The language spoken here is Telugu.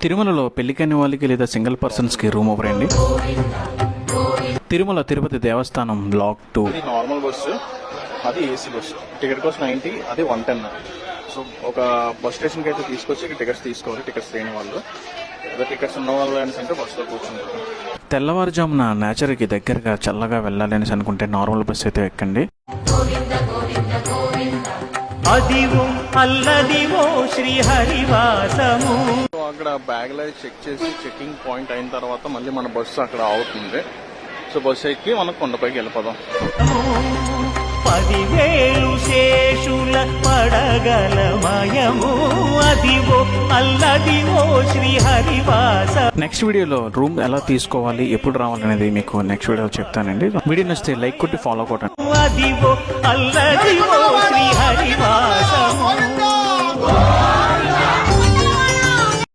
తిరుమలలో పెళ్లికని వాళ్ళకి లేదా సింగిల్ పర్సన్స్కి రూమ్ ఇవ్వరండి. తిరుమల తిరుపతి దేవస్థానం బ్లాక్ 2. నార్మల్ బస్సు, అది ఏసీ బస్సు. టికెట్ కాస్ట్ 90, అది 110. సో ఒక బస్ స్టేషన్కి అయితే తీసుకొచ్చి టికెట్స్ తీసుకోవాలి. టికెట్స్ లేని వాళ్ళు, అదే టికెట్స్ ఉన్న వాళ్ళు అంటే బస్సులో కూర్చుంటారు. తెల్లవారుజామున నేచర్కి దగ్గరగా చల్లగా వెళ్ళాలని అనుకుంటే నార్మల్ బస్ అయితే ఎక్కండి. అదివో అల్లదివో శ్రీహరివాసము. అక్కడ బ్యాగ్ లైట్ చెక్ చేసి చెకింగ్ పాయింట్ అయిన తర్వాత మళ్ళీ మన బస్సు అక్కడ అవుతుంది. సో బస్సు ఎక్కి మనం కొండపైకి వెళ్ళిపోదాం. 10,000 శేషుల పడగలమయము. అదివో అల్లదివో శ్రీహరివాస. నెక్స్ట్ వీడియోలో రూమ్ ఎలా తీసుకోవాలి, ఎప్పుడు రావాలనేది మీకు నెక్స్ట్ వీడియోలో చెప్తానండి. వీడియో నచ్చితే లైక్ కొట్టి ఫాలో కొట్టండి. అదివో అల్లదివో శ్రీహరివాసము.